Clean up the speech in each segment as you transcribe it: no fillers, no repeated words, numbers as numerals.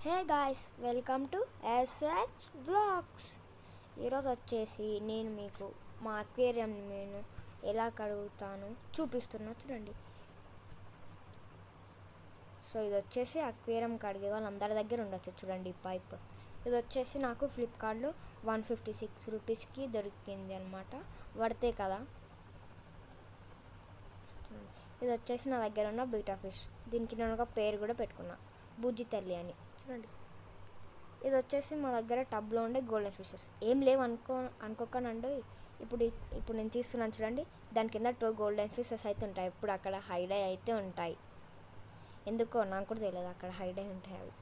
Hey guys, welcome to SH vlogs. ఈరోజు వచ్చేసి నేను మీకు మా అక్వేరియం నేను ఎలా కడుగుతాను చూపిస్తున్నా చూడండి. సో ఇది వచ్చేసి అక్వేరియం కడిగే వాళ్ళందరి దగ్గర ఉండొచ్చు చూడండి ఈ పైప్. ఇది వచ్చేసి నాకు ఫ్లిప్కార్ట్లో 156 రూపీస్కి దొరికింది అనమాట. పడితే కదా. ఇది వచ్చేసి నా దగ్గర ఉన్న బీటా ఫిష్. దీనికి నేను ఒక పేరు కూడా పెట్టుకున్నా, బుజ్జి తల్లి అని. చూడండి, ఇది వచ్చేసి మా దగ్గర టబ్లో ఉండే గోల్డెన్ ఫిషెస్. ఏం లేవు అనుకోకనండి. ఇప్పుడు నేను తీస్తున్నాను చూడండి. దాని కింద 2 గోల్డెన్ ఫిషెస్ అయితే ఉంటాయి. ఇప్పుడు అక్కడ హైడ్ అయి అయితే ఉంటాయి. ఎందుకో నాకు కూడా తెలియదు, అక్కడ హైడ్ అయి ఉంటాయి అవి.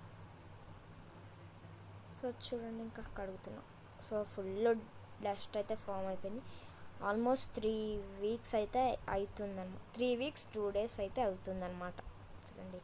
సో చూడండి, ఇంకా కడుగుతున్నాం. సో ఫుల్ డస్ట్ అయితే ఫామ్ అయిపోయింది. ఆల్మోస్ట్ 3 వీక్స్ అయితే అవుతుందన్నమాట. 3 వీక్స్ 2 డేస్ అయితే అవుతుందన్నమాట. చూడండి,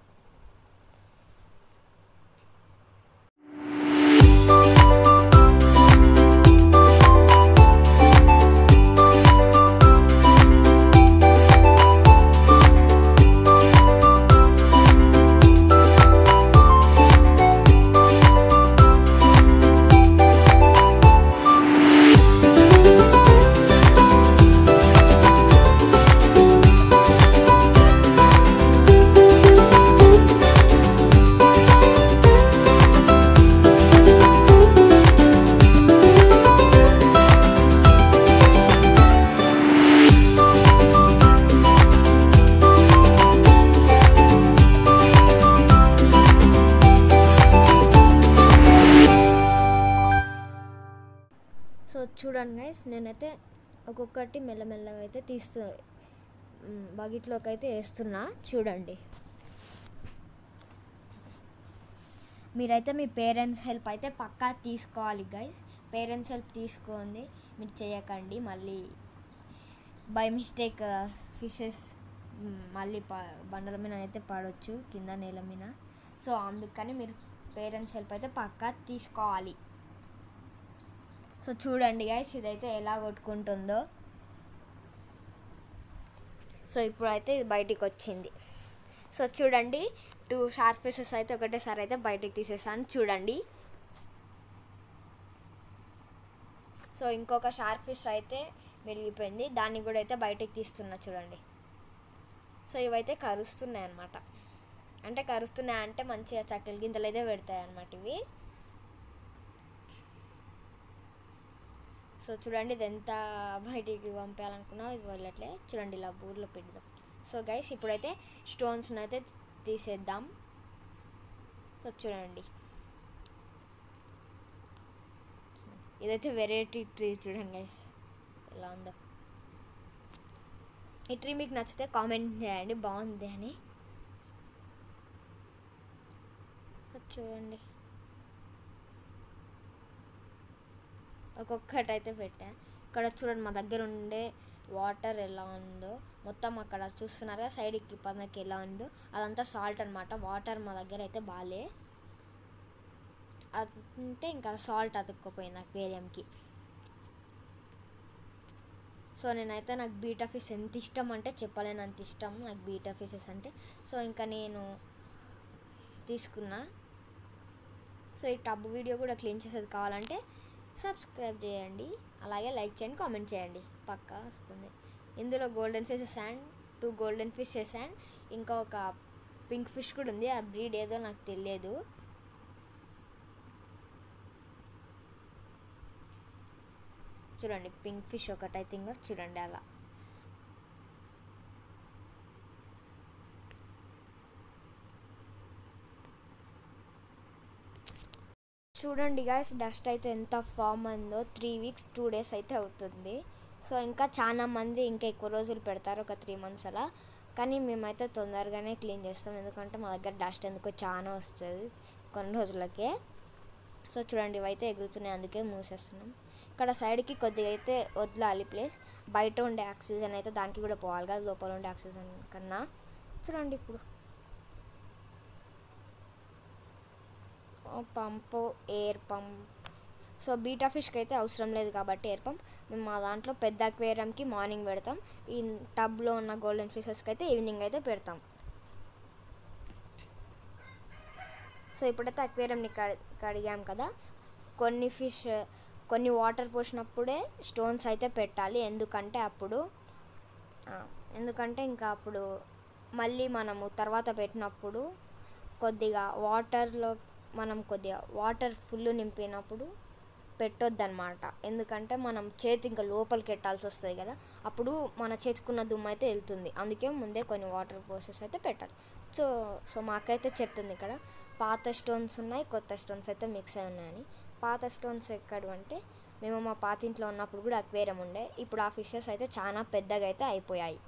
చూడండి గైస్, నేనైతే ఒక్కొక్కటి మెల్లమెల్లగా అయితే బకెట్లోకి అయితే వేస్తున్నా. చూడండి, మీరైతే మీ పేరెంట్స్ హెల్ప్ అయితే పక్కా తీసుకోవాలి గైస్. పేరెంట్స్ హెల్ప్ తీసుకోండి, మీరు చేయకండి. మళ్ళీ బై మిస్టేక్ ఫిషెస్ మళ్ళీ బండల మీద అయితే పడవచ్చు, కింద నేల మీద. సో అందుకని మీరు పేరెంట్స్ హెల్ప్ అయితే పక్కా తీసుకోవాలి. సో చూడండి గైస్, ఇదైతే ఎలా కొట్టుకుంటుందో. సో ఇప్పుడైతే ఇది బయటికి వచ్చింది. సో చూడండి, 2 షార్క్ ఫిషెస్ అయితే ఒకటేసారి అయితే బయటికి తీసేసాను చూడండి. సో ఇంకొక షార్క్ ఫిష్ అయితే మెలిగిపోయింది, దాన్ని కూడా అయితే బయటికి తీస్తున్నా చూడండి. సో ఇవైతే కరుస్తున్నాయి అన్నమాట. అంటే కరుస్తున్నాయి అంటే మంచిగా చక్కెర గింతలు అయితే పెడతాయి అన్నమాట ఇవి. సో చూడండి, ఇది ఎంత బయటికి పంపించాలనుకున్నా ఇది వెళ్ళట్లే. చూడండి, ఇలా బూర్లో పెడదాం. సో గైస్, ఇప్పుడైతే స్టోన్స్ని అయితే తీసేద్దాం. సో చూడండి, ఇదైతే వెరైటీ ట్రీ. చూడండి గైస్ ఎలా ఉందో. ఈ ట్రీ మీకు నచ్చితే కామెంట్ చేయండి బాగుంది అని. చూడండి, ఒక్కొక్కటి అయితే పెట్టా. ఇక్కడ చూడండి, మా దగ్గర ఉండే వాటర్ ఎలా ఉందో మొత్తం. అక్కడ చూస్తున్నారుగా సైడ్కి పక్కకి ఎలా ఉందో అదంతా సాల్ట్ అనమాట. వాటర్ మా దగ్గర అయితే బాలే, అది ఉంటే ఇంకా సాల్ట్ అతుక్కపోయింది అక్వేరియంకి. సో నేనైతే నాకు బీటా ఫిష్ ఎంత ఇష్టం అంటే చెప్పలేను, అంత ఇష్టం నాకు బీటా ఫిషెస్ అంటే. సో ఇంకా నేను తీసుకున్నా. సో ఈ టబ్ వీడియో కూడా క్లీన్ చేసేది కావాలంటే సబ్స్క్రైబ్ చేయండి, అలాగే లైక్ చేయండి, కామెంట్ చేయండి, పక్కా వస్తుంది. ఇందులో golden fishes and 2 golden fishes and ఇంకా ఒక పింక్ ఫిష్ కూడా ఉంది. ఆ బ్రీడ్ ఏదో నాకు తెలియదు. చూడండి, పింక్ ఫిష్ ఒకటి అయితే ఇంకా చూడండి అలా. చూడండి గాయస్, డస్ట్ అయితే ఎంత ఫామ్ అయిందో. 3 వీక్స్ 2 డేస్ అయితే అవుతుంది. సో ఇంకా చాలా మంది ఇంకా ఎక్కువ రోజులు పెడతారు, ఒక 3 మంత్స్ అలా. కానీ మేమైతే తొందరగానే క్లీన్ చేస్తాం, ఎందుకంటే మా దగ్గర డస్ట్ ఎందుకో చాలా వస్తుంది కొన్ని రోజులకే. సో చూడండి, ఇవైతే ఎగురుతున్నాయి, అందుకే మూసేస్తున్నాం. ఇక్కడ సైడ్కి కొద్దిగా అయితే వదలాలి ప్లేస్. బయట ఉండే ఆక్సిజన్ అయితే దానికి కూడా పోవాలి కదా, లోపల ఉండే ఆక్సిజన్ కన్నా. చూడండి, ఇప్పుడు పంపు, ఎయిర్ పంప్. సో బీటా ఫిష్కి అయితే అవసరం లేదు కాబట్టి ఎయిర్ పంప్ మేము మా దాంట్లో పెద్ద అక్వేరియంకి మార్నింగ్ పెడతాం. ఈ టబ్లో ఉన్న గోల్డెన్ ఫిషెస్కి అయితే ఈవినింగ్ అయితే పెడతాం. సో ఇప్పుడైతే అక్వేరియంని కడిగాం కదా, కొన్ని వాటర్ పోసినప్పుడే స్టోన్స్ అయితే పెట్టాలి. ఎందుకంటే ఇంకా అప్పుడు మళ్ళీ మనము తర్వాత పెట్టినప్పుడు కొద్దిగా వాటర్ ఫుల్ నింపినప్పుడు పెట్టొద్దన్నమాట. ఎందుకంటే మనం చేతి ఇంకా లోపలికి పెట్టాల్సి వస్తుంది కదా, అప్పుడు మన చేతికున్న దుమ్ము అయితే వెళ్తుంది. అందుకే ముందే కొన్ని వాటర్ పోసెస్ అయితే పెట్టాలి. సో మాకైతే చెప్తుంది ఇక్కడ పాత స్టోన్స్ ఉన్నాయి, కొత్త స్టోన్స్ అయితే మిక్స్ అయి ఉన్నాయని. పాత స్టోన్స్ ఎక్కడు అంటే మేము మా పాత ఇంట్లో ఉన్నప్పుడు కూడా అక్వేరియం ఉండే. ఇప్పుడు ఆ ఫిషెస్ అయితే చాలా పెద్దగా అయితే అయిపోయాయి.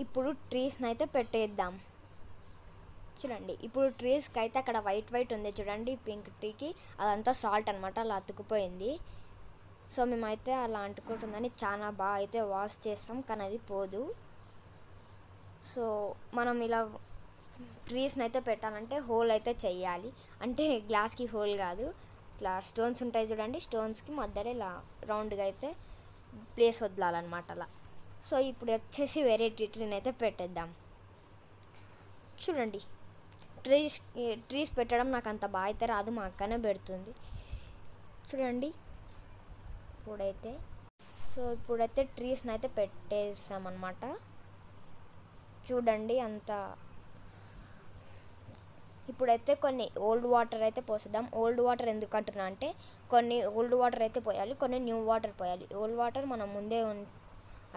ఇప్పుడు ట్రీస్ని అయితే పెట్టేద్దాం. చూడండి, ఇప్పుడు ట్రీస్కి అయితే అక్కడ వైట్ ఉంది చూడండి, పింక్ ట్రీకి అదంతా సాల్ట్ అనమాట, అలా అతుకుపోయింది. సో మేమైతే అలా అంటుకుంటుందని చాలా బాగా అయితే వాష్ చేస్తాం, కానీ అది పోదు. సో మనం ఇలా ట్రీస్ని అయితే పెట్టాలంటే హోల్ అయితే చెయ్యాలి. అంటే గ్లాస్కి హోల్ కాదు, ఇట్లా స్టోన్స్ ఉంటాయి చూడండి, స్టోన్స్కి మధ్యలో ఇలా రౌండ్గా అయితే ప్లేస్ వదలాలన్నమాట అలా. సో ఇప్పుడు వచ్చేసి వేరే ట్రీని అయితే పెట్టేద్దాం. చూడండి, ట్రీస్ పెట్టడం నాకు అంత బాగా అయితే రాదు, మా అక్కనే పెడుతుంది. చూడండి ఇప్పుడైతే ట్రీస్ని అయితే పెట్టేసామన్నమాట. చూడండి ఇప్పుడైతే కొన్ని ఓల్డ్ వాటర్ అయితే పోసేద్దాం. ఓల్డ్ వాటర్ ఎందుకు అంటున్నా అంటే కొన్ని ఓల్డ్ వాటర్ అయితే పోయాలి, కొన్ని న్యూ వాటర్ పోయాలి. ఓల్డ్ వాటర్ మనం ముందే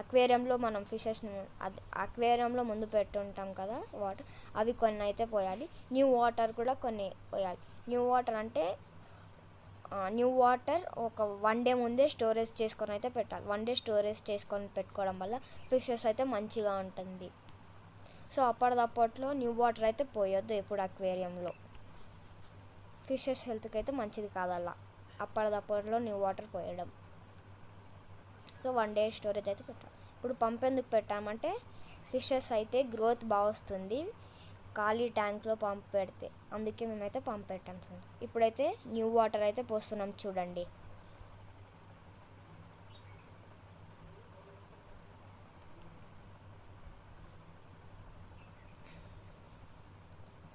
అక్వేరియంలో మనం ఫిషెస్ని అక్వేరియంలో ముందు పెట్టుంటాం కదా వాటర్, అవి కొన్ని అయితే పోయాలి. న్యూ వాటర్ కూడా కొన్ని పోయాలి. న్యూ వాటర్ ఒక 1 day ముందే స్టోరేజ్ చేసుకొని అయితే పెట్టాలి. 1 day స్టోరేజ్ చేసుకొని పెట్టుకోవడం వల్ల ఫిషెస్ అయితే మంచిగా ఉంటుంది. సో అప్పటిదప్పట్లో న్యూ వాటర్ అయితే పోయొద్దు ఎప్పుడు అక్వేరియంలో, ఫిషెస్ హెల్త్కి అయితే మంచిది కాదు అలా అప్పటిదప్పట్లో న్యూ వాటర్ పోయడం. సో 1 day స్టోరేజ్ అయితే పెట్టాలి. ఇప్పుడు పంప్ ఎందుకు పెట్టామంటే ఫిషెస్ అయితే గ్రోత్ బాగా వస్తుంది ఖాళీ ట్యాంక్లో పంప్ పెడితే, అందుకే మేమైతే పంప్ పెట్టాం. ఇప్పుడైతే న్యూ వాటర్ అయితే పోస్తున్నాం చూడండి.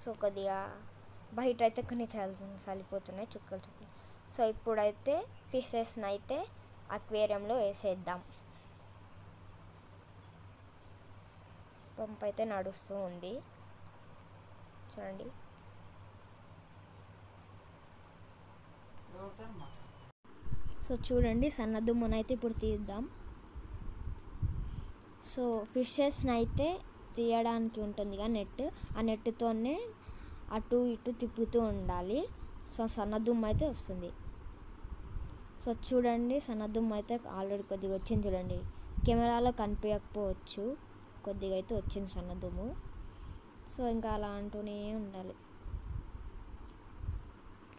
సో కొద్దిగా బయట అయితే కొన్ని చల్లిపోతున్నాయి చుక్కలు. సో ఇప్పుడైతే ఫిషెస్ని అయితే అక్వేరియంలో వేసేద్దాం. పంప్ అయితే నడుస్తూ ఉంది చూడండి. సో చూడండి, సన్నదుమ్మునైతే ఇప్పుడు తీద్దాం. సో ఫిషెస్ని అయితే తీయడానికి ఉంటుందిగా నెట్, ఆ నెట్తోనే అటు ఇటు తిప్పుతూ ఉండాలి. సో సన్నదుమ్ము అయితే వస్తుంది. సో చూడండి, సన్నదుమ్ము అయితే ఆల్రెడీ కొద్దిగా వచ్చింది చూడండి. కెమెరాలో కనిపించకపోవచ్చు, కొద్దిగా అయితే వచ్చింది సన్నదుమ్ము. సో ఇంకా అలా అంటూనే ఉండాలి.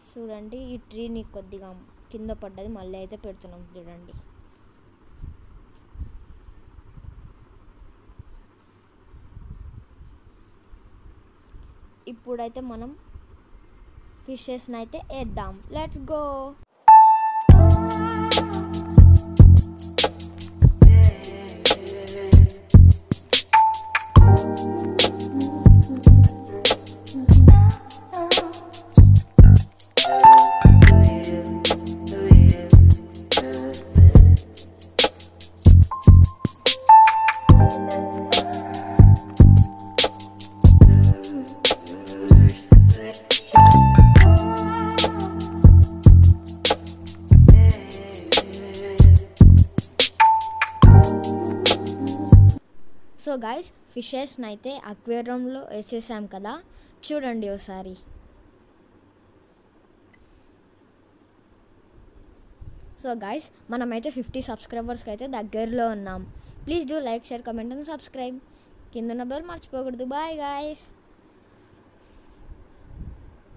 చూడండి, ఈ ట్రీని కొద్దిగా కింద పడ్డది, మళ్ళీ అయితే పెడుతున్నాం చూడండి. ఇప్పుడైతే మనం ఫిషెస్ని అయితే వేద్దాం. Let's go. సో గైస్ ఫిషెస్ని అయితే అక్వేరియంలో వేసేసాం కదా, చూడండి ఒకసారి. సో గైస్ మనమైతే 50 సబ్స్క్రైబర్స్కి అయితే దగ్గరలో ఉన్నాం. Please do like, share, comment and subscribe. కింద ఉన్న బెల్ మర్చిపోకూడదు. Bye guys.